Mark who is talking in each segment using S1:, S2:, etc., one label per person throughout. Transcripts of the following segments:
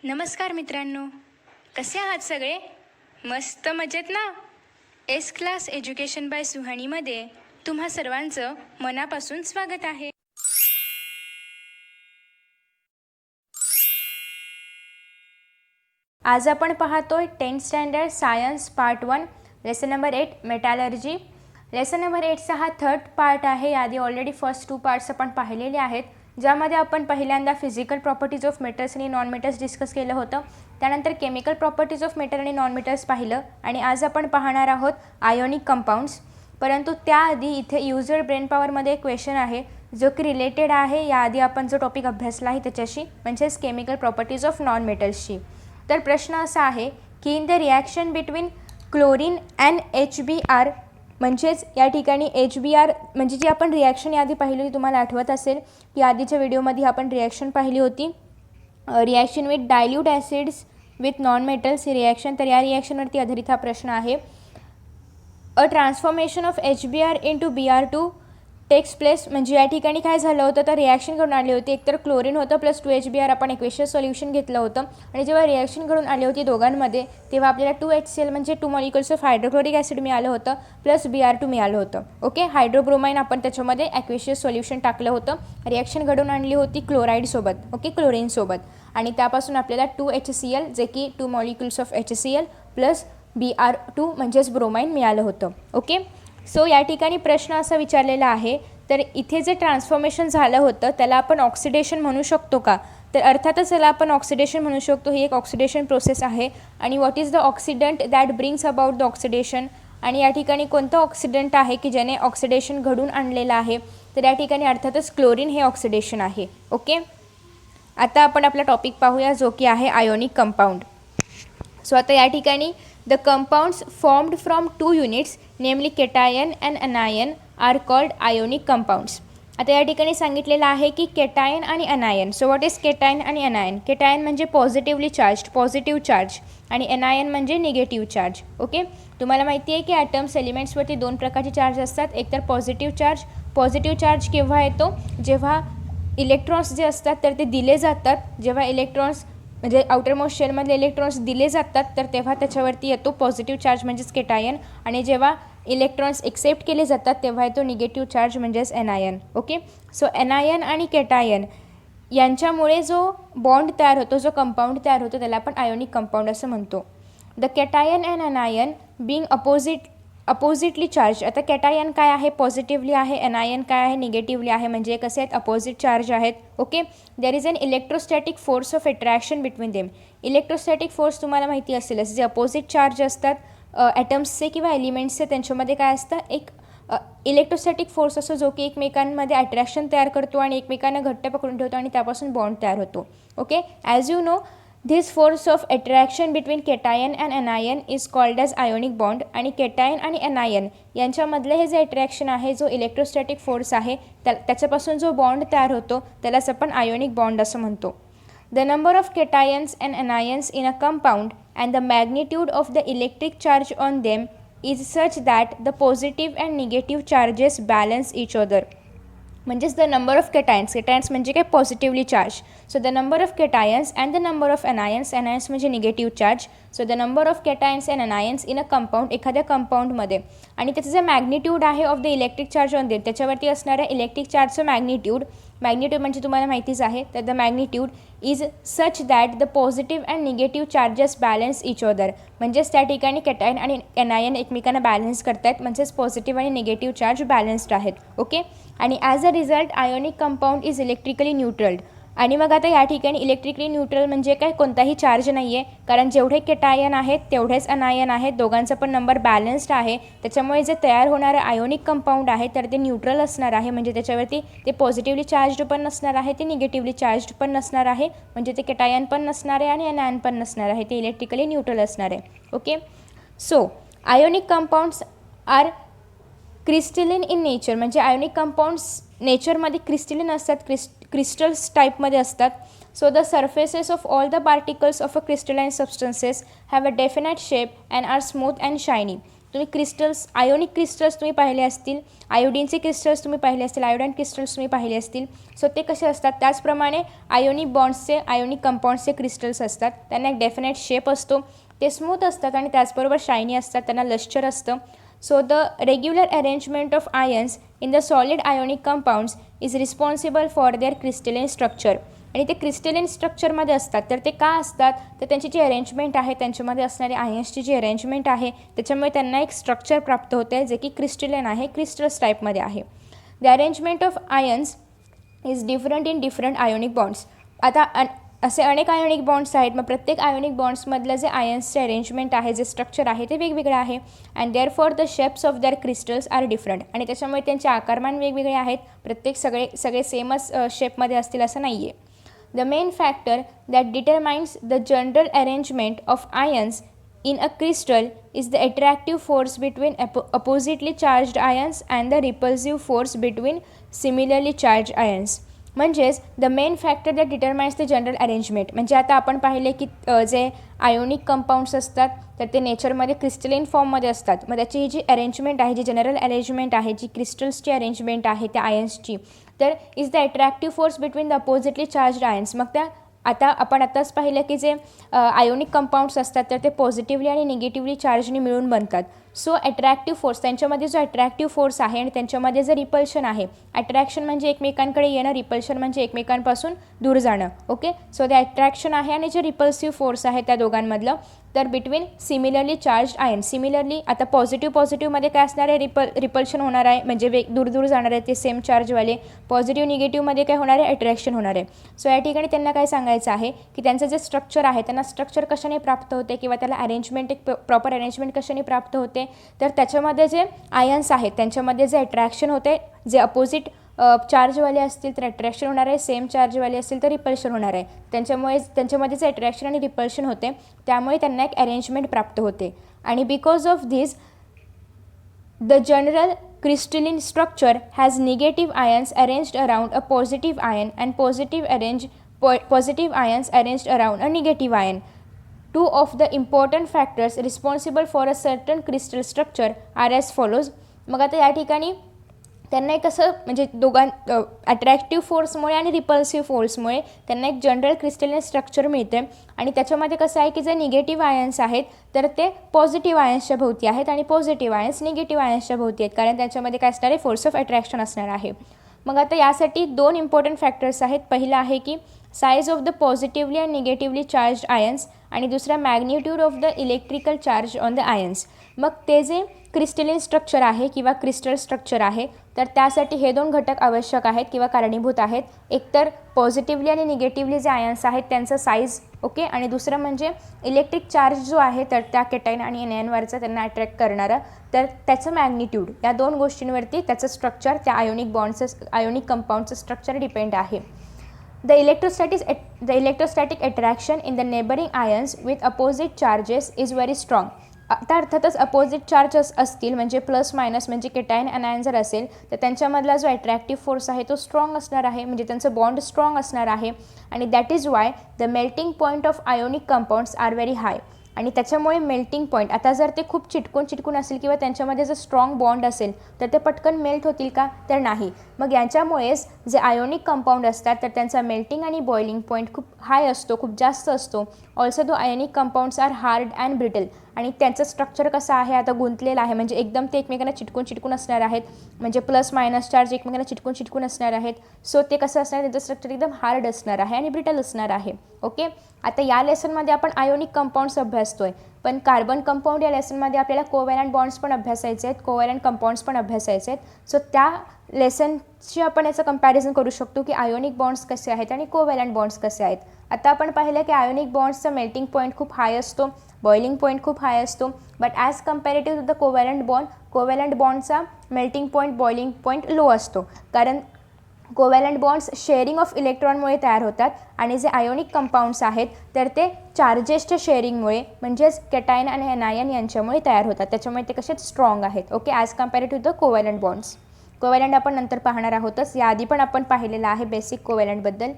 S1: नमस्कार मित्रांनो, कसे आहात सगळे? मस्त मजेत ना? एस क्लास एज्युकेशन बाय सुहानीमध्ये तुम्हा सर्वांचं मनापासून स्वागत आहे. आज आपण पाहतोय 10th standard science part 1 lesson number 8 metallurgy. Lesson number 8चा हा थर्ड पार्ट आहे. याआधी ऑलरेडी फर्स्ट 2 पार्ट्स आपण पाहिलेले आहेत, ज्यामध्ये आपण पहिल्यांदा फिजिकल प्रॉपर्टीज ऑफ मेटल्स आणि नॉन मेटल्स डिस्कस केलं होतं. त्यानंतर केमिकल प्रॉपर्टीज ऑफ मेटल आणि नॉन मेटल्स पाहिलं आणि आज आपण पाहणार आहोत आयोनिक कंपाऊंड्स. परंतु त्याआधी इथे युजर ब्रेन पॉवरमध्ये एक क्वेश्चन आहे जो की रिलेटेड आहे याआधी आपण जो टॉपिक अभ्यासला आहे त्याच्याशी, म्हणजेच केमिकल प्रॉपर्टीज ऑफ नॉन मेटल्सशी. तर प्रश्न असा आहे की in the reaction between chlorine and HBr, म्हणजेच या ठिकाणी HBr म्हणजे जी आपण रिॲक्शन याआधी पाहिली होती, तुम्हाला आठवत असेल की आधीच्या व्हिडिओमध्ये आपण रिॲक्शन पाहिली होती, reaction with dilute acids with non metals ही रिॲक्शन. तर या रिॲक्शनवरती आधारित हा प्रश्न आहे. A transformation of HBr into Br2 takes place. म्हणजे या ठिकाणी काय झालं होतं, तर रिॲक्शन घडून आली होती. एकतर क्लोरीन होतं प्लस 2HBr आपण एक्वेशियस सोल्युशन घेतलं होतं आणि जेव्हा रिॲक्शन घडून आली होती दोघांमध्ये, तेव्हा आपल्याला 2HCl म्हणजे 2 मॉलिक्युल्स ऑफ हायड्रोक्लोरिक ॲसिड मिळालं होतं प्लस Br2 मिळालं होतं. ओके, हायड्रोब्रोमाइन आपण त्याच्यामध्ये एक्वेशियस सोल्युशन टाकलं होतं. रिॲक्शन घडून आणली होती क्लोराईडसोबत, ओके, क्लोरीनसोबत, आणि त्यापासून आपल्याला 2HCl जे की 2 molecules of HCl plus Br2 म्हणजेच ब्रोमाइन मिळालं होतं. ओके, सो या ठिकाणी प्रश्न असा विचारलेला आहे, तर इथे जे ट्रान्सफॉर्मेशन झालं होतं त्याला आपण ऑक्सिडेशन म्हणू शकतो का? तर अर्थातच त्याला आपण ऑक्सिडेशन म्हणू शकतो. ही एक ऑक्सिडेशन प्रोसेस आहे. आणि what is the oxidant that brings about the oxidation, आणि या ठिकाणी कोणतं ऑक्सिडंट आहे की ज्याने ऑक्सिडेशन घडून आणलेलं आहे? तर या ठिकाणी अर्थातच क्लोरीन हे ऑक्सिडेशन आहे. ओके, आता आपण आपला टॉपिक पाहूया जो की आहे आयोनिक कंपाऊंड. सो आता या ठिकाणी the compounds formed from 2 units namely cation and anion are called ionic compounds. आता या ठिकाणी सांगितलेलं आहे की केटायन आणि anion. So what is cation आणि अनायन? केटायन म्हणजे पॉझिटिव्हली चार्ज, पॉझिटिव्ह चार्ज, आणि अनायन म्हणजे निगेटिव्ह चार्ज. ओके, तुम्हाला माहिती आहे की ॲटम्स एलिमेंट्सवरती 2 प्रकारचे चार्ज असतात. एक तर पॉझिटिव्ह चार्ज. पॉझिटिव्ह चार्ज केव्हा येतो? जेव्हा इलेक्ट्रॉन्स जे असतात तर ते दिले जातात. जेव्हा इलेक्ट्रॉन्स म्हणजे आउटरमोस्ट शेलमधले इलेक्ट्रॉन्स दिले जातात तर तेव्हा त्याच्यावरती येतो पॉझिटिव्ह चार्ज म्हणजेच केटायन, आणि जेव्हा इलेक्ट्रॉन्स एक्सेप्ट केले जातात तेव्हा येतो निगेटिव्ह चार्ज म्हणजेच एनायन. ओके, सो एनायन आणि केटायन यांच्यामुळे जो बॉन्ड तयार होतो, जो कंपाऊंड तयार होतो, त्याला आपण आयोनिक कंपाऊंड असं म्हणतो. The cation and anion being oppositely charged. आता केटायन काय आहे? पॉझिटिव्हली आहे. एनायन काय आहे? निगेटिव्हली आहे. म्हणजे कसे आहेत? अपोजिट चार्ज आहेत. Okay, there is an electrostatic force of attraction between them. Electrostatic force तुम्हाला माहिती असेलच, जे अपोजिट चार्ज असतात ॲटम्सचे किंवा एलिमेंट्सचे, त्यांच्यामध्ये काय असतं? एक इलेक्ट्रोस्टॅटिक फोर्स असतो जो की एकमेकांमध्ये अट्रॅक्शन तयार करतो आणि एकमेकांना घट्ट पकडून ठेवतो आणि त्यापासून बॉन्ड तयार होतो. Okay, as you know this force of attraction between cation and anion is called as ionic bond. आणि केटायन आणि अनायन यांच्यामधले हे जे अट्रॅक्शन आहे, जो इलेक्ट्रोस्टॅटिक फोर्स आहे, त्याच्यापासून जो बॉन्ड तयार होतो त्यालाच आपण आयोनिक बॉन्ड असं म्हणतो. The number of cations and anions in a compound and the magnitude of the electric charge on them is such that the positive and negative charges balance each other. म्हणजेच the number of cations, cations म्हणजे काय? Positively charge. So the number of cations and the number of anions, anions म्हणजे negative charge. So the number of cations and anions in a compound, एखाद्या कंपाऊंडमध्ये, आणि त्याचं जे magnitude आहे of the electric charge on them, त्याच्यावरती असणाऱ्या electric चार्जचं magnitude म्हणजे तुम्हाला माहितीच आहे, तर the magnitude is such that the positive and negative charges balance each other. म्हणजेच त्या ठिकाणी केटायन आणि एनायन एकमेकांना बॅलन्स करतात, म्हणजेच पॉझिटिव्ह आणि निगेटिव्ह चार्ज बॅलन्स्ड आहेत. ओके, आणि as a result ionic compound is electrically neutralled. आणि मग आता या ठिकाणी इलेक्ट्रिकली न्यूट्रल म्हणजे काय? कोणताही चार्ज नाही आहे, कारण जेवढे केटायन आहेत तेवढेच अनायन आहेत, दोघांचा पण नंबर बॅलन्स्ड आहे. त्याच्यामुळे जे तयार होणारं आयोनिक कंपाऊंड आहे तर ते न्यूट्रल असणार आहे. म्हणजे त्याच्यावरती ते पॉझिटिव्हली चार्ज्ड पण नसणार आहे, ते निगेटिव्हली चार्ज्ड पण नसणार आहे. म्हणजे ते केटायन पण नसणार आहे आणि अनायन पण नसणार आहे, ते इलेक्ट्रिकली न्यूट्रल असणार आहे. Okay, so ionic compounds are crystalline in nature. म्हणजे आयोनिक कंपाऊंड्स नेचरमध्ये क्रिस्टलिन असतात, क्रिस्टल्स टाईपमध्ये असतात. So the surfaces of all the particles of a crystalline substances have a definite shape and are smooth and shiny. तुम्ही crystals, ionic crystals तुम्ही पाहिले असतील, आयोडीनचे crystals तुम्ही पाहिले असतील, आयोडाईन क्रिस्टल्स तुम्ही पाहिले असतील. सो ते कसे असतात, त्याचप्रमाणे आयोनिक बॉन्ड्सचे, आयोनिक कंपाऊंड्सचे क्रिस्टल्स असतात. त्यांना एक डेफिनेट शेप असतो, ते स्मूथ असतात आणि त्याचबरोबर शायनी असतात, त्यांना लश्चर असतं. So the regular arrangement of ions in the solid ionic compounds is responsible for their crystalline structure. आणि ते क्रिस्टलाइन स्ट्रक्चरमध्ये असतात. तर ते का असतात, तर त्यांची जी अरेंजमेंट आहे, त्यांच्यामध्ये असणारे आयन्सची जी अरेंजमेंट आहे, त्याच्यामुळे त्यांना एक स्ट्रक्चर प्राप्त होते जे की क्रिस्टलाइन आहे, क्रिस्टल्स टाईपमध्ये आहे. The arrangement of ions is different in different ionic bonds. आता असे अनेक आयोनिक बॉन्ड्स आहेत. मग प्रत्येक आयोनिक बॉन्ड्समधलं जे आयन्सचे अरेंजमेंट आहे, जे स्ट्रक्चर आहे, ते वेगवेगळं आहे. And therefore the shapes of their crystals are different. आणि त्याच्यामुळे त्यांचे आकारमान वेगवेगळे आहेत. प्रत्येक सगळे सेमच शेपमध्ये असतील असं नाही आहे. The main factor that determines the general arrangement of ions in a crystal is the attractive force between oppositely charged ions and the repulsive force between similarly charged ions. म्हणजेच the main factor that determines the general arrangement. म्हणजे आता आपण पाहिले की जे ionic compounds असतात तर ते नेचरमध्ये क्रिस्टलाइन फॉर्ममध्ये असतात. मग त्याची ही जी अरेंजमेंट आहे, जी जनरल अरेंजमेंट आहे, जी क्रिस्टल्सची अरेंजमेंट आहे त्या आयन्सची, तर is the attractive force between the oppositely charged ions. मग त्या आता आपण आत्ताच पाहिलं की जे आयोनिक कंपाऊंड्स असतात तर ते पॉझिटिव्हली आणि निगेटिव्हली चार्जने मिळून बनतात. सो अट्रॅक्टिव्ह फोर्स, त्यांच्यामध्ये जो अट्रॅक्टिव्ह फोर्स आहे आणि त्यांच्यामध्ये जे रिपल्शन आहे, अट्रॅक्शन म्हणजे एकमेकांकडे येणं, रिपल्शन म्हणजे एकमेकांपासून दूर जाणं. ओके, सो ते अट्रॅक्शन आहे आणि जे रिपल्सिव्ह फोर्स आहे त्या दोघांमधलं, तर between similarly charge ion. Similarly आता पॉझिटिव्हमध्ये काय असणार आहे, रिपल्शन होणार आहे, म्हणजे दूर जाणार आहे ते सेम चार्जवाले. पॉझिटिव्ह निगेटिव्हमध्ये काय होणार आहे, अट्रॅक्शन होणार आहे. सो या ठिकाणी त्यांना काय सांगायचं आहे की त्यांचं जे स्ट्रक्चर आहे, त्यांना स्ट्रक्चर कशाने प्राप्त होते किंवा त्याला अरेंजमेंट, एक प्रॉपर अरेंजमेंट कशाने प्राप्त होते, तर त्याच्यामध्ये जे आयन्स आहेत त्यांच्यामध्ये जे अट्रॅक्शन होते, जे अपोजिट चार्जवाले असतील तर अट्रॅक्शन होणार आहे, सेम चार्जवाले असतील तर रिपल्शन होणार आहे. त्यांच्यामध्ये जे अट्रॅक्शन आणि रिपल्शन होते त्यामुळे त्यांना एक अरेंजमेंट प्राप्त होते. आणि because of this the general crystalline structure has negative ions arranged around a positive ion and positive ions arranged around a negative ion. Two of the important factors responsible for a certain crystal structure are as follows. मग आता या ठिकाणी त्यांना एक असं म्हणजे attractive फोर्समुळे आणि repulsive फोर्समुळे त्यांना एक जनरल क्रिस्टलाइन स्ट्रक्चर मिळते. आणि त्याच्यामध्ये कसं आहे की जे निगेटिव्ह आयन्स आहेत तर ते पॉझिटिव्ह आयन्सच्या भोवती आहेत आणि पॉझिटिव्ह आयन्स निगेटिव्ह आयन्सच्या भोवती आहेत, कारण त्याच्यामध्ये काय असणार आहे, फोर्स ऑफ अट्रॅक्शन असणार आहे. मग आता यासाठी दोन इम्पॉर्टंट फॅक्टर्स आहेत. पहिला आहे की size of the positively and negatively charge ions आणि दुसरा magnitude of the electrical charge on the ions. मग ते जे क्रिस्टलाइन स्ट्रक्चर आहे किंवा क्रिस्टल स्ट्रक्चर आहे तर त्यासाठी हे दोन घटक आवश्यक आहेत किंवा कारणीभूत आहेत. एकतर पॉझिटिव्हली आणि निगेटिव्हली जे आयन्स आहेत त्यांचं साईज, ओके, आणि दुसरं म्हणजे इलेक्ट्रिक चार्ज जो आहे तर त्या केटाईन आणि एनआयनवरचा त्यांना अट्रॅक्ट करणारा, तर त्याचं मॅग्निट्यूड, या दोन गोष्टींवरती त्याचं स्ट्रक्चर, त्या आयोनिक कंपाऊंडचं स्ट्रक्चर डिपेंड आहे. The electrostatic attraction in the neighboring ions with opposite charges is very strong. आता अर्थातच अपोजिट चार्जेस असतील म्हणजे प्लस मायनस, म्हणजे केटाईन अनायन जर असेल तर त्यांच्यामधला जो अट्रॅक्टिव्ह फोर्स आहे तो स्ट्रॉंग असणार आहे, म्हणजे त्यांचं बॉन्ड स्ट्रॉंग असणार आहे. आणि that is why the melting point of ionic compounds are very high. आणि त्याच्यामुळे मेल्टिंग पॉईंट, आता जर ते खूप चिटकून असेल किंवा त्यांच्यामध्ये जर स्ट्रॉंग बॉन्ड असेल तर ते पटकन मेल्ट होतील का, तर नाही. मग यांच्यामुळेच जे आयोनिक कंपाऊंड असतात तर त्यांचा मेल्टिंग आणि बॉइलिंग पॉईंट खूप हाय असतो, खूप जास्त असतो. Also though ionic compounds are hard and brittle. आणि त्यांचं स्ट्रक्चर कसं आहे, आता गुंतलेलं आहे, म्हणजे एकदम ते एकमेकांना चिटकून असणार आहेत, म्हणजे प्लस मायनस चार्ज एकमेकांना चिटकून असणार आहेत. सो ते कसं असणार, त्यांचं स्ट्रक्चर एकदम हार्ड असणार आहे आणि ब्रिटल असणार आहे. ओके, आता या लेसनमध्ये आपण आयोनिक कंपाऊंड्स अभ्यासतोय, पण कार्बन कंपाऊंड या लेसनमध्ये आपल्याला कोव्हॅलंट बॉन्ड्स पण अभ्यासायचे आहेत, कोव्हॅलंट कंपाऊंड्स पण अभ्यासायचे आहेत. सो त्या लेसनची आपण याचं कंपॅरिझन करू शकतो की आयोनिक बॉन्ड्स कसे आहेत आणि कोव्हॅलंट बॉन्ड्स कसे आहेत. आता आपण पाहिलं की आयोनिक बॉन्ड्सचा मेल्टिंग पॉईंट खूप हाय असतो, बॉइलिंग पॉईंट खूप हाय असतो, but as comparative to the covalent बॉन्डचा melting point, boiling point low असतो, कारण कोव्हॅलंट बॉन्ड्स शेअरिंग ऑफ इलेक्ट्रॉनमुळे तयार होतात आणि जे आयोनिक कंपाऊंड्स आहेत तर ते चार्जेसच्या शेअरिंगमुळे, म्हणजेच केटाईन आणि एनायन यांच्यामुळे तयार होतात. त्याच्यामुळे ते कसे स्ट्रॉंग आहेत. Okay, as comparative to the covalent bonds. Covalent आपण नंतर पाहणार आहोतच, याआधी पण आपण पाहिलेलं आहे बेसिक कोव्हॅलंटबद्दल.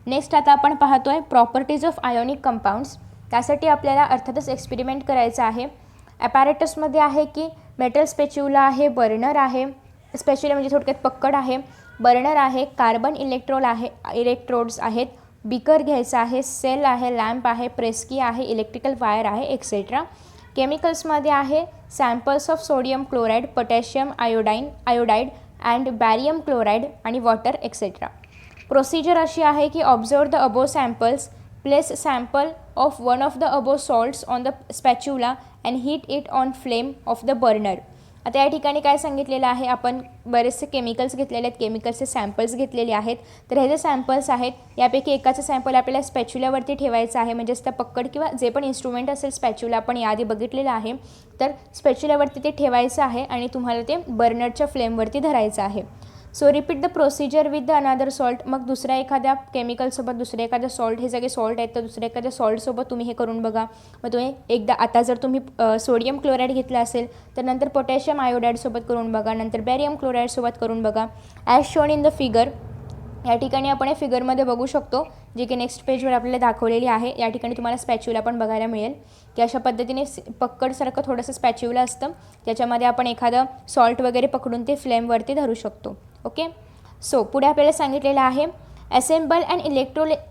S1: नेक्स्ट आता आपण पाहतोय प्रॉपर्टीज ऑफ आयोनिक कंपाऊंड्स. त्यासाठी आपल्याला अर्थातच एक्सपेरिमेंट करायचं आहे. ॲपॅरेटसमध्ये आहे की मेटल स्पॅच्युला आहे, बर्नर आहे, स्पॅच्युला म्हणजे थोडक्यात पक्कड आहे, बर्नर आहे, कार्बन इलेक्ट्रोड्स आहेत, बीकर घ्यायचं आहे, सेल आहे, लॅम्प आहे, प्रेस्की आहे, इलेक्ट्रिकल वायर आहे, एक्सेट्रा. केमिकल्समध्ये आहे samples of sodium chloride, potassium iodide and barium chloride आणि वॉटर एक्सेट्रा. प्रोसिजर अशी आहे की observe the above samples, place sample of one of the above salts on the spatula and heat it on flame of the burner. आता या ठिकाणी काय सांगितलेलं आहे, आपण बरेचसे केमिकल्स घेतलेले आहेत, केमिकल्सचे सॅम्पल्स घेतलेले आहेत. तर हे जे सॅम्पल्स आहेत यापैकी एकाचं सॅम्पल आपल्याला स्पॅच्युलावरती ठेवायचं आहे, म्हणजेच त्या पक्कड किंवा जे पण इन्स्ट्रुमेंट असेल स्पॅच्युला आपण याआधी बघितलेलं आहे, तर स्पॅच्युलावरती ते ठेवायचं आहे आणि तुम्हाला ते बर्नरच्या फ्लेमवरती धरायचं आहे. So repeat the procedure with the another salt. मग दुसऱ्या एखाद्या केमिकलसोबत दुसऱ्या एखाद्या सॉल्ट, हे सगळे सॉल्ट आहेत तर दुसऱ्या एखाद्या सॉल्टसोबत तुम्ही हे करून बघा. मग तुम्ही एकदा आता जर तुम्ही सोडियम क्लोराईड घेतला असेल तर नंतर पोटॅशियम आयोडाईडसोबत करून बघा, नंतर बॅरियम क्लोराईडसोबत करून बघा. As shown in the figure, या ठिकाणी आपण हे फिगरमध्ये बघू शकतो, जे की नेक्स्ट पेजवर आपल्याला दाखवलेली आहे. या ठिकाणी तुम्हाला स्पॅच्युला पण बघायला मिळेल की अशा पद्धतीने पक्कडसारखं थोडंसं स्पॅच्युला असतं, त्याच्यामध्ये आपण एखादं सॉल्ट वगैरे पकडून ते फ्लेमवरती धरू शकतो. ओके. सो पुढे आपल्याला सांगितलेलं आहे assemble and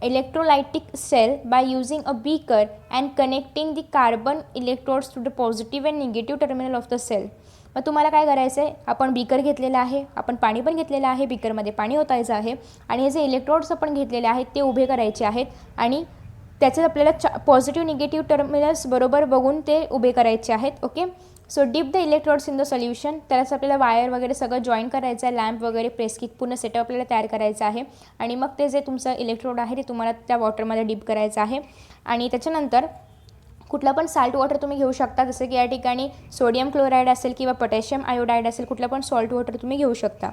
S1: electrolytic cell by using a beaker and connecting the carbon electrodes to the positive and negative terminal of the cell. मग तुम्हाला काय करायचं आहे, आपण बीकर घेतलेलं आहे, आपण पाणी पण घेतलेलं आहे, बीकरमध्ये पाणी ओतायचं आहे आणि हे जे इलेक्ट्रोड्स आपण घेतलेले आहेत ते उभे करायचे आहेत आणि त्याचे आपल्याला पॉझिटिव्ह निगेटिव्ह टर्मिनल्स बरोबर बघून ते उभे करायचे आहेत. Okay. So dip the electrodes in the solution. त्यालाच आपल्याला वायर वगैरे सगळं जॉईन करायचं आहे, लॅम्प वगैरे प्रेस्किट पूर्ण सेटअप आपल्याला तयार करायचं आहे आणि मग ते जे तुमचं इलेक्ट्रोड आहे ते तुम्हाला त्या वॉटरमध्ये डिप करायचं आहे. आणि त्याच्यानंतर कुठला पण साल्ट वॉटर तुम्ही घेऊ शकता, जसं की या ठिकाणी सोडियम क्लोराईड असेल किंवा पोटॅशियम आयोडाईड असेल, कुठलं पण सॉल्ट वॉटर तुम्ही घेऊ शकता.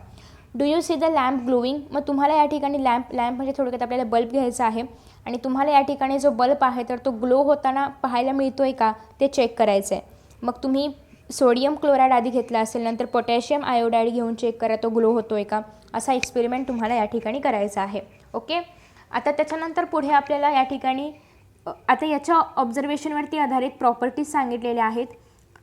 S1: Do you see the lamp glowing. मग तुम्हाला या ठिकाणी लॅम्प म्हणजे थोडक्यात आपल्याला बल्ब घ्यायचा आहे आणि तुम्हाला या ठिकाणी जो बल्ब आहे तर तो ग्लो होताना पाहायला मिळतो आहे का ते चेक करायचं आहे. मग तुम्ही सोडियम क्लोराईड आधी घेतला असेल, नंतर पोटॅशियम आयोडाईड घेऊन चेक करा तो ग्लो होतो आहे का, असा एक्सपेरिमेंट तुम्हाला या ठिकाणी करायचा आहे. ओके. आता त्याच्यानंतर पुढे आपल्याला या ठिकाणी आता याच्या ऑब्झर्वेशनवरती आधारित प्रॉपर्टीज सांगितलेल्या आहेत.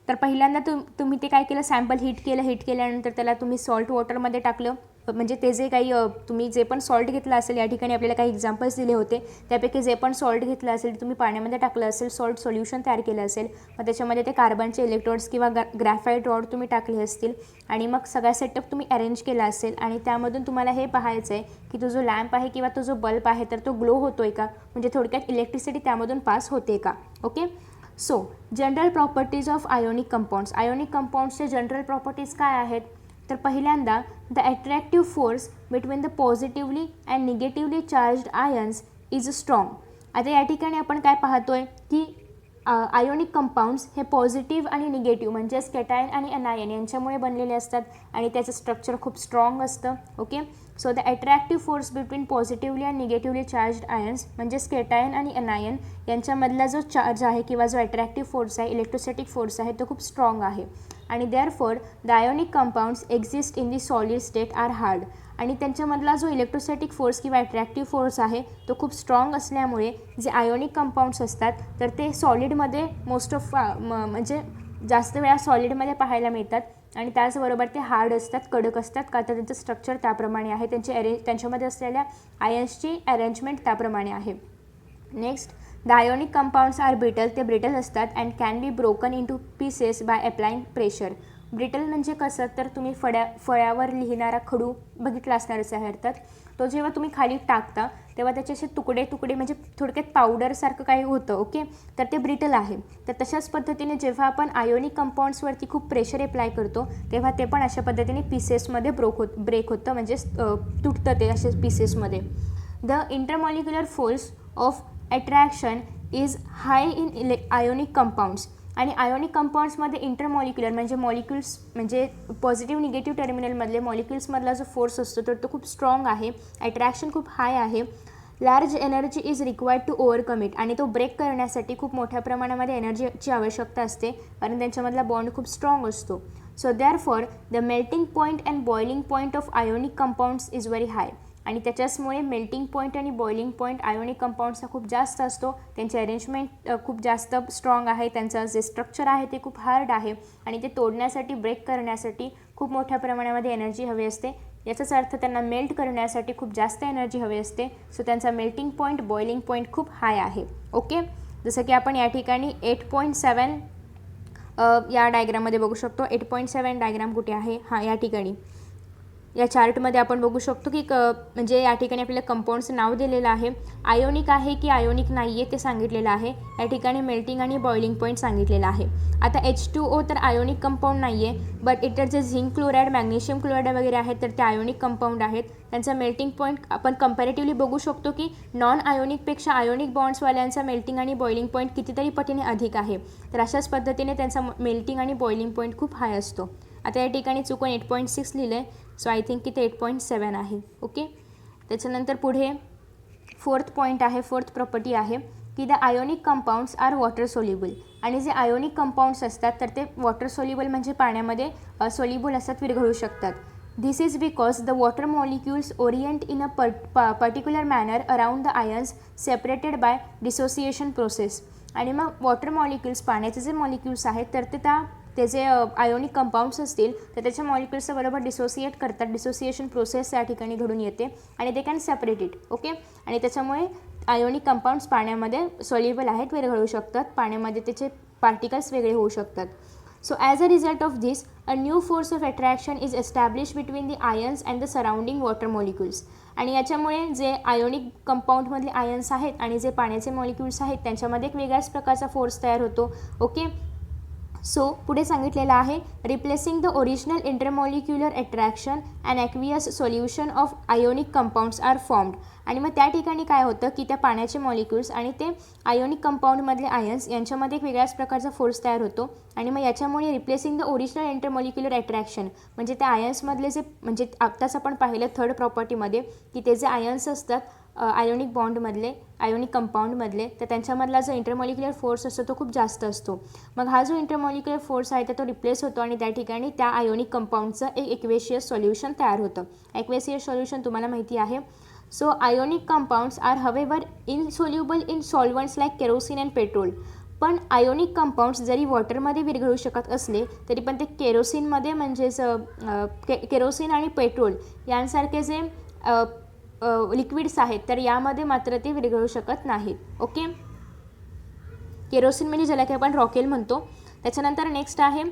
S1: तर पहिल्यांदा तुम्ही ते काय केलं, सॅम्पल हीट केल्यानंतर त्याला तुम्ही सॉल्ट वॉटरमध्ये टाकलं, म्हणजे ते जे काही तुम्ही जे पण सॉल्ट घेतलं असेल, या ठिकाणी आपल्याला काही एक्झाम्पल्स दिले होते, त्यापैकी जे पण सॉल्ट घेतलं असेल ते तुम्ही पाण्यामध्ये टाकलं असेल, सॉल्ट सोल्युशन तयार केलं असेल, मग त्याच्यामध्ये ते कार्बनचे इलेक्ट्रोड्स किंवा ग्रॅफाईट रॉड तुम्ही टाकले असतील आणि मग सगळा सेटअप तुम्ही अरेंज केला असेल आणि त्यामधून तुम्हाला हे पाहायचं आहे की तो जो लॅम्प आहे किंवा तो जो बल्ब आहे तर तो ग्लो होतो आहे का, म्हणजे थोडक्यात इलेक्ट्रिसिटी त्यामधून पास होते का. Okay. So general properties of ionic compounds. Ionic कंपाऊंड्सचे जनरल प्रॉपर्टीज काय आहेत, तर पहिल्यांदा the attractive force between the positively and negatively charged ions is strong. आता या ठिकाणी आपण काय पाहतोय की आयोनिक कंपाऊंड्स हे पॉझिटिव्ह आणि निगेटिव्ह म्हणजेच केटायन आणि अनायन यांच्यामुळे बनलेले असतात आणि त्याचं स्ट्रक्चर खूप स्ट्रॉंग असतं. Okay. So the attractive force between positively and negatively charged ions म्हणजेच केटायन आणि अनायन यांच्यामधला जो चार्ज आहे किंवा जो अट्रॅक्टिव्ह फोर्स आहे, इलेक्ट्रोस्टॅटिक फोर्स आहे, तो खूप स्ट्रॉंग आहे आणि therefore the ionic compounds exist in the solid state are hard. आणि त्यांच्यामधला जो इलेक्ट्रोस्टॅटिक फोर्स किंवा अट्रॅक्टिव्ह फोर्स आहे तो खूप स्ट्रॉंग असल्यामुळे जे आयोनिक कंपाऊंड्स असतात तर ते सॉलिडमध्ये मोस्ट ऑफ म्हणजे जास्त वेळा सॉलिडमध्ये पाहायला मिळतात आणि त्याचबरोबर ते हार्ड असतात, कडक असतात का, तर त्यांचं स्ट्रक्चर त्याप्रमाणे आहे, त्यांच्यामध्ये असलेल्या आयन्सची अरेंजमेंट त्याप्रमाणे आहे. Next, the ionic compounds are brittle. ते ब्रिटल असतात and can be broken in to pieces by applying pressure. Brittle म्हणजे कसं, तर तुम्ही फळ्यावर लिहिणारा खडू बघितला असणारच आहे अर्थात, तो जेव्हा तुम्ही खाली टाकता तेव्हा त्याचे असे तुकडे म्हणजे थोडक्यात पावडरसारखं काही होतं. ओके. तर ते ब्रिटल आहे. तर तशाच पद्धतीने जेव्हा आपण आयोनिक कंपाऊंड्सवरती खूप प्रेशर अप्लाय करतो तेव्हा ते पण अशा पद्धतीने पीसेसमध्ये ब्रेक होतं, म्हणजे तुटतं ते असे पीसेसमध्ये. The intermolecular force of attraction is high in ionic compounds. आणि आयोनिक कंपाऊंड्समध्ये इंटरमॉलिक्युलर म्हणजे मॉलिक्युल्स म्हणजे पॉझिटिव्ह निगेटिव्ह टर्मिनलमधले मॉलिक्युल्समधला जो फोर्स असतो तर तो खूप स्ट्रॉंग आहे, अट्रॅक्शन खूप हाय आहे. Large energy is required to overcome it. आणि तो ब्रेक करण्यासाठी खूप मोठ्या प्रमाणामध्ये एनर्जीची आवश्यकता असते कारण त्यांच्यामधला बॉन्ड खूप स्ट्रॉंग असतो. So therefore the melting point and boiling point of ionic compounds is very high. आणि त्याच्याचमुळे मेल्टिंग पॉईंट आणि बॉइलिंग पॉईंट आयोनिक कंपाऊंड्सचा खूप जास्त असतो. त्यांचे अरेंजमेंट खूप जास्त स्ट्रॉंग आहे, त्यांचं जे स्ट्रक्चर आहे ते खूप हार्ड आहे आणि ते तोडण्यासाठी ब्रेक करण्यासाठी खूप मोठ्या प्रमाणामध्ये एनर्जी हवी असते. याचाच अर्थ त्यांना मेल्ट करण्यासाठी खूप जास्त एनर्जी हवी असते. सो त्यांचा मेल्टिंग पॉईंट बॉइलिंग पॉईंट खूप हाय आहे. ओके, जसं की आपण या ठिकाणी 8.7 या डायग्राममध्ये बघू शकतो. 8.7 डायग्राम कुठे आहे? हां, या ठिकाणी या चार्टमध्ये आपण बघू शकतो की म्हणजे या ठिकाणी आपल्याला कंपाऊंडचं नाव दिलेलं आहे. आयोनिक आहे की आयोनिक नाही आहे ते सांगितलेलं आहे. या ठिकाणी मेल्टिंग आणि बॉइलिंग पॉईंट सांगितलेलं आहे. आता H2O तर आयोनिक कंपाऊंड नाही आहे, बट इतर जे झिंक क्लोराईड मॅग्नेशियम क्लोराईड वगैरे आहेत तर ते आयोनिक कंपाऊंड आहेत. त्यांचा मेल्टिंग पॉईंट आपण कंपॅरेटिव्हली बघू शकतो की नॉन आयोनिकपेक्षा आयोनिक बॉन्ड्सवाल्यांचा मेल्टिंग आणि बॉइलिंग पॉईंट कितीतरी पटीने अधिक आहे. तर अशाच पद्धतीने त्यांचा मेल्टिंग आणि बॉइलिंग पॉईंट खूप हाय असतो. आता या ठिकाणी चुकून 8.6 लिहिलं आहे, सो आय थिंक की ते 8.7 आहे. ओके, त्याच्यानंतर पुढे फोर्थ पॉईंट आहे, फोर्थ प्रॉपर्टी आहे की the ionic compounds are water soluble. आणि जे आयोनिक कंपाऊंड्स असतात तर ते वॉटर सोल्युबल म्हणजे पाण्यामध्ये सोल्युबल असतात, विरघळू शकतात. This is because the water molecules orient in a particular manner around the ions separated by dissociation process. आणि मग वॉटर मॉलिक्युल्स पाण्याचे जे मॉलिक्युल्स आहेत तर ते जे आयोनिक कंपाऊंड्स असतील तर त्याच्या मॉलिक्युल्सचं बरोबर डिसोसिएट करतात. डिसोसिएशन प्रोसेस या ठिकाणी घडून येते आणि they can separate it. Okay, आणि त्याच्यामुळे आयोनिक कंपाऊंड्स पाण्यामध्ये सोल्युबल आहेत, विरघळू शकतात. पाण्यामध्ये त्याचे पार्टिकल्स वेगळे होऊ शकतात. So as a result of this a new force of attraction is establish between the ions and the surrounding water molecules. आणि याच्यामुळे जे आयोनिक कंपाऊंडमधले आयन्स आहेत आणि जे पाण्याचे मॉलिक्युल्स आहेत त्यांच्यामध्ये एक वेगळ्याच प्रकारचा फोर्स तयार होतो. ओके, सो पुढे सांगितलेलं आहे replacing the original intermolecular attraction and aqueous solution of ionic compounds are formed. आणि मग त्या ठिकाणी काय होतं की त्या पाण्याचे मॉलिक्युल्स आणि ते आयोनिक कंपाऊंडमधले आयन्स यांच्यामध्ये एक वेगळ्याच प्रकारचा फोर्स तयार होतो. आणि मग याच्यामुळे replacing the original intermolecular attraction म्हणजे त्या आयन्समधले जे म्हणजे आत्ताच आपण पाहिलं थर्ड प्रॉपर्टीमध्ये की ते जे आयन्स असतात आयोनिक बॉन्डमधले आयोनिक कंपाऊंडमधले तर त्यांच्यामधला जो इंटरमॉलिक्युलर फोर्स असतो तो खूप जास्त असतो. मग हा जो इंटरमॉलिक्युलर फोर्स आहे तर तो रिप्लेस होतो आणि त्या ठिकाणी त्या आयोनिक कंपाऊंडचं एक एक्वेशियस सोल्युशन तयार होतं. एक्वेशियस सोल्युशन तुम्हाला माहिती आहे. सो आयोनिक कंपाऊंड्स आर हवेवर insoluble in solvents like kerosene and petrol. पण आयोनिक कंपाऊंड्स जरी वॉटरमध्ये विरघळू शकत असले तरी पण ते केरोसिनमध्ये म्हणजेच केरोसिन आणि पेट्रोल यांसारखे जे लिक्विड्स आहेत तर यामध्ये मात्र ते विरघळू शकत नाहीत. ओके, केरोसिन म्हणजे ज्याला की आपण रॉकेल म्हणतो. त्याच्यानंतर नेक्स्ट आहे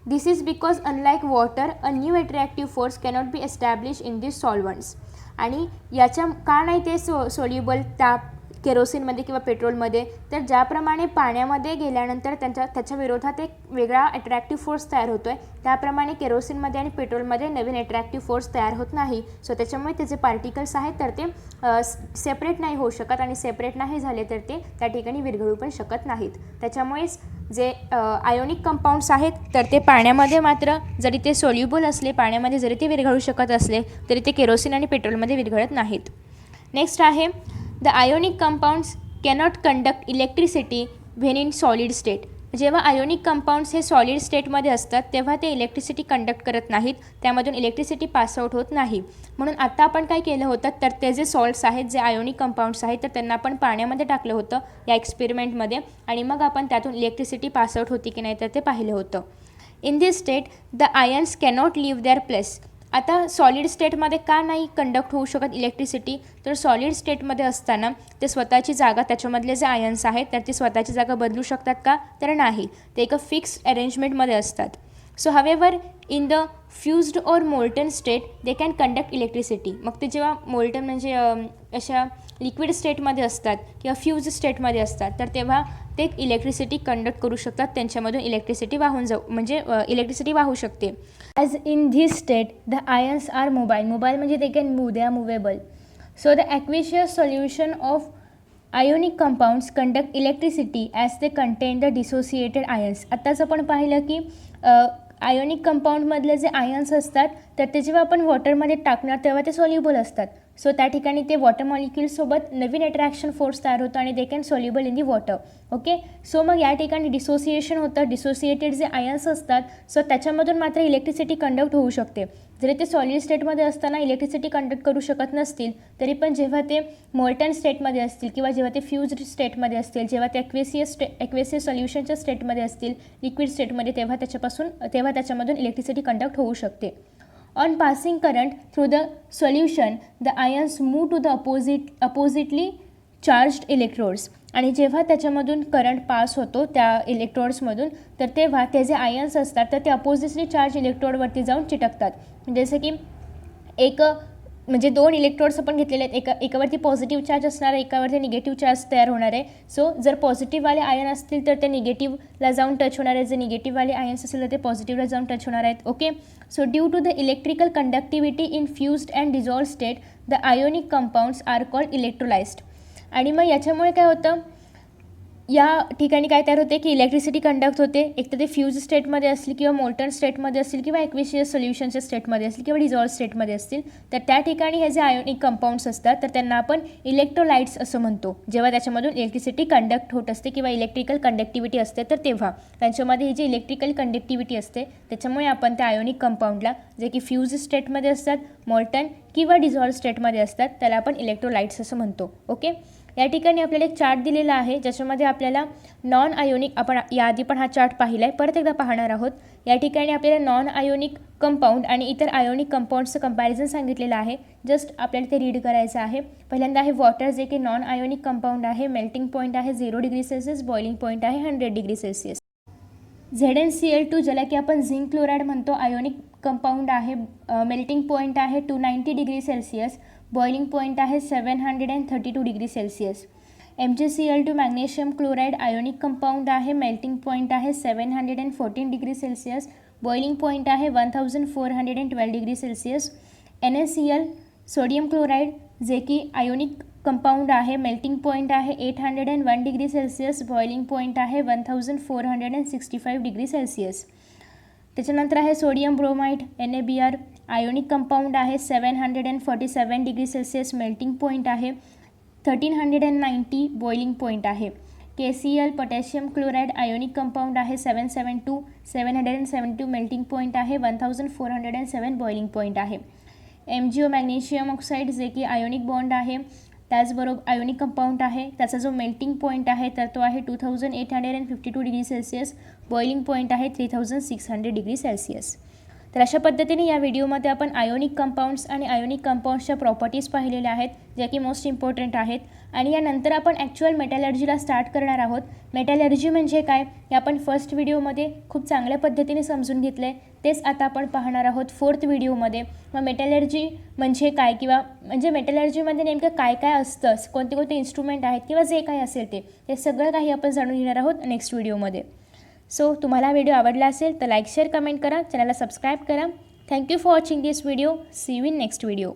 S1: this is because unlike water a new attractive force cannot be establish in this solvents. आणि याच्या का नाही ते सोल्युबल त्या केरोसिनमध्ये किंवा पेट्रोलमध्ये तर ज्याप्रमाणे पाण्यामध्ये गेल्यानंतर त्याच्या विरोधात एक वेगळा अट्रॅक्टिव्ह फोर्स तयार होतो आहे त्याप्रमाणे केरोसिनमध्ये आणि पेट्रोलमध्ये नवीन अट्रॅक्टिव्ह फोर्स तयार होत नाही. सो त्याच्यामुळे ते जे पार्टिकल्स आहेत तर ते सेपरेट नाही होऊ शकत आणि सेपरेट नाही झाले तर ते त्या ठिकाणी विरघळू पण शकत नाहीत. त्याच्यामुळेच जे आयोनिक कंपाऊंड्स आहेत तर ते पाण्यामध्ये मात्र जरी ते सोल्युबल असले पाण्यामध्ये जरी ते विरघळू शकत असले तरी ते केरोसिन आणि पेट्रोलमध्ये विरघळत नाहीत. नेक्स्ट आहे the ionic compounds cannot conduct electricity when in solid state. जेव्हा आयोनिक कंपाऊंड्स हे सॉलिड स्टेटमध्ये असतात तेव्हा ते इलेक्ट्रिसिटी कंडक्ट करत नाहीत, त्यामधून इलेक्ट्रिसिटी पासआउट होत नाही. म्हणून आता आपण काय केलं होतं तर ते जे सॉल्ट्स आहेत जे आयोनिक कंपाऊंड्स आहेत तर त्यांना आपण पाण्यामध्ये टाकलं होतं या एक्सपेरिमेंटमध्ये आणि मग आपण त्यातून इलेक्ट्रिसिटी पासआउट होती की नाही तर ते पाहिलं होतं. In this state the ions cannot leave their place. आता सॉलिड स्टेटमध्ये का नाही कंडक्ट होऊ शकत इलेक्ट्रिसिटी तर सॉलिड स्टेटमध्ये असताना ते स्वतःची जागा त्याच्यामधले जे आयन्स आहेत तर ती स्वतःची जागा बदलू शकतात का तर नाही, ते एका फिक्स अरेंजमेंटमध्ये असतात. सो हवेवर इन द फ्युज्ड और molten state they can conduct electricity. मग ते जेव्हा मोल्टन म्हणजे अशा लिक्विड स्टेटमध्ये असतात किंवा फ्यूज स्टेटमध्ये असतात तर तेव्हा ते इलेक्ट्रिसिटी कंडक्ट करू शकतात, त्यांच्यामधून इलेक्ट्रिसिटी वाहून जाऊ म्हणजे इलेक्ट्रिसिटी वाहू शकते. As in this state the ions are mobile. Mobile म्हणजे they can move, they are movable. So the aqueous solution of ionic compounds conduct electricity as they contain the dissociated ions. आत्ताच आपण पाहिलं की ionic कंपाऊंडमधले जे ions असतात तर ते जेव्हा आपण वॉटरमध्ये टाकणार तेव्हा ते सोल्युबल असतात. सो त्या ठिकाणी ते वॉटर मॉलिक्युल्ससोबत नवीन अट्रॅक्शन फोर्स तयार होतो आणि they can soluble in the water. Okay, so मग या ठिकाणी डिसोसिएशन होतं. डिसोसिएटेड जे आयन्स असतात सो त्याच्यामधून मात्र इलेक्ट्रिसिटी कंडक्ट होऊ शकते. जरी ते सॉलिड स्टेटमध्ये असताना इलेक्ट्रिसिटी कंडक्ट करू शकत नसतील, तरी पण जेव्हा ते मोल्टन स्टेटमध्ये असतील किंवा जेव्हा ते फ्यूज्ड स्टेटमध्ये असतील, जेव्हा ते ॲक्वेसियस सोल्युशनच्या स्टेटमध्ये असतील, लिक्विड स्टेटमध्ये, तेव्हा त्याच्यामधून इलेक्ट्रिसिटी कंडक्ट होऊ शकते. On passing current through the solution the ions move to the oppositely charged electrodes. आणि जेव्हा त्याच्यामधून करंट पास होतो त्या इलेक्ट्रोड्समधून, तर तेव्हा ते जे आयन्स असतात तर ते अपोजिटली चार्ज इलेक्ट्रोडवरती जाऊन चिटकतात. जसं की म्हणजे 2 इलेक्ट्रोड्स आपण घेतलेले आहेत, एकावरती पॉझिटिव्ह चार्ज असणार आहे, एकावरती निगेटिव्ह चार्ज तयार होणार आहे. सो जर पॉझिटिव्हवाले आयन असतील तर ते निगेटिव्हला जाऊन टच होणार आहे, जर निगेटिव्हवाले आयन्स असतील तर ते पॉझिटिव्हला जाऊन टच होणार आहेत. Okay, so due to the electrical conductivity in fused and dissolved state the ionic compounds are called electrolysed. आणि मग याच्यामुळे काय होतं, या ठिकाणी काय तयार होते की इलेक्ट्रिसिटी कंडक्ट होते, एक तर ते फ्यूज स्टेटमध्ये असतील किंवा मोल्टन स्टेटमध्ये असतील किंवा ॲक्वेशियस सोल्युशनच्या स्टेटमध्ये असतील किंवा डिझॉल्व्ड स्टेटमध्ये असतील, तर त्या ठिकाणी हे जे आयोनिक कंपाऊंड्स असतात तर त्यांना आपण इलेक्ट्रोलाइट्स असं म्हणतो. जेव्हा त्याच्यामधून इलेक्ट्रिसिटी कंडक्ट होत असते किंवा इलेक्ट्रिकल कंडक्टिव्हिटी असते, तर तेव्हा त्यांच्यामध्ये ही जी इलेक्ट्रिकल कंडक्टिव्हिटी असते त्याच्यामुळे आपण त्या आयोनिक कंपाऊंडला, जे की फ्यूज स्टेटमध्ये असतात, मोल्टन किंवा डिझॉल्व्ड स्टेटमध्ये असतात, त्याला आपण इलेक्ट्रोलाइट्स असं म्हणतो. ओके, या ठिकाणी आपल्याला एक चार्ट दिलेला आहे ज्याच्यामध्ये आपल्याला नॉन आयोनिक, आपण याआधी पण हा चार्ट पाहिला आहे, परत एकदा पाहणार आहोत. या ठिकाणी आपल्याला नॉन आयोनिक कंपाऊंड आणि इतर आयोनिक कंपाऊंड्सचं कंपॅरिझन सांगितलेलं आहे. जस्ट आपल्याला ते रीड करायचं आहे. पहिल्यांदा आहे वॉटर, जे की नॉन आयोनिक कंपाऊंड आहे. मेल्टिंग पॉईंट आहे 0 डिग्री सेल्सिअस, बॉइलिंग पॉईंट आहे 100 डिग्री सेल्सिअस. ZnCl2 ज्याला की आपण झिंक क्लोराईड म्हणतो, आयोनिक कंपाऊंड आहे. मेल्टिंग पॉईंट आहे 290 डिग्री सेल्सिअस, बॉइलिंग पॉईंट आहे 732 degree Celsius. MgCl2 magnesium chloride ionic compound आहे. मेल्टिंग पॉईंट आहे 714 डिग्री सेल्सिअस, बॉइलिंग पॉईंट आहे 1412 degree Celsius. NaCl sodium chloride जे की आयोनिक कंपाऊंड आहे. मेल्टिंग पॉईंट आहे 801 डिग्री सेल्सिअस, बॉइलिंग पॉईंट आहे 1465 डिग्री सेल्सिअस. त्याच्यानंतर आहे sodium bromide NaBr ionic compound आहे. 747 डिग्री सेल्सिअस मेल्टिंग पॉईंट आहे. 1390 बॉइलिंग पॉईंट आहे. KCl potassium chloride ionic compound आहे. 772 मेल्टिंग पॉईंट आहे. 1407 बॉइलिंग पॉईंट आहे. MgO मॅग्नेशियम ऑक्साईड जे की आयोनिक बॉन्ड आहे, त्याचबरोबर आयोनिक कंपाऊंड आहे. त्याचा जो मेल्टिंग पॉईंट आहे तर तो आहे 2852 डिग्री सेल्सिअस, बॉइलिंग पॉईंट आहे 3600 डिग्री सेल्सिअस. तर अशा पद्धतीने या व्हिडिओमध्ये आपण आयोनिक कंपाऊंड्स आणि आयोनिक कंपाऊंड्सच्या प्रॉपर्टीज पाहिलेल्या आहेत, ज्या की मोस्ट इम्पॉर्टंट आहेत. आणि यानंतर आपण ॲक्च्युअल मेटॅलर्जीला स्टार्ट करणार आहोत. मेटॅलर्जी म्हणजे काय हे आपण फर्स्ट व्हिडिओमध्ये खूप चांगल्या पद्धतीने समजून घेतलं आहे, तेच आता आपण पाहणार आहोत 4th व्हिडिओमध्ये. मग मेटॅलर्जी म्हणजे काय, किंवा म्हणजे मेटॅलर्जीमध्ये नेमकं काय काय असतं, कोणते कोणते इन्स्ट्रुमेंट आहेत किंवा जे काही असेल ते सगळं काही आपण जाणून घेणार आहोत नेक्स्ट व्हिडिओमध्ये. सो तुम्हाला व्हिडिओ आवडला असेल तर लाईक, शेअर, कमेंट करा, चॅनलला सबस्क्राईब करा. Thank you for watching this video. See you in next video.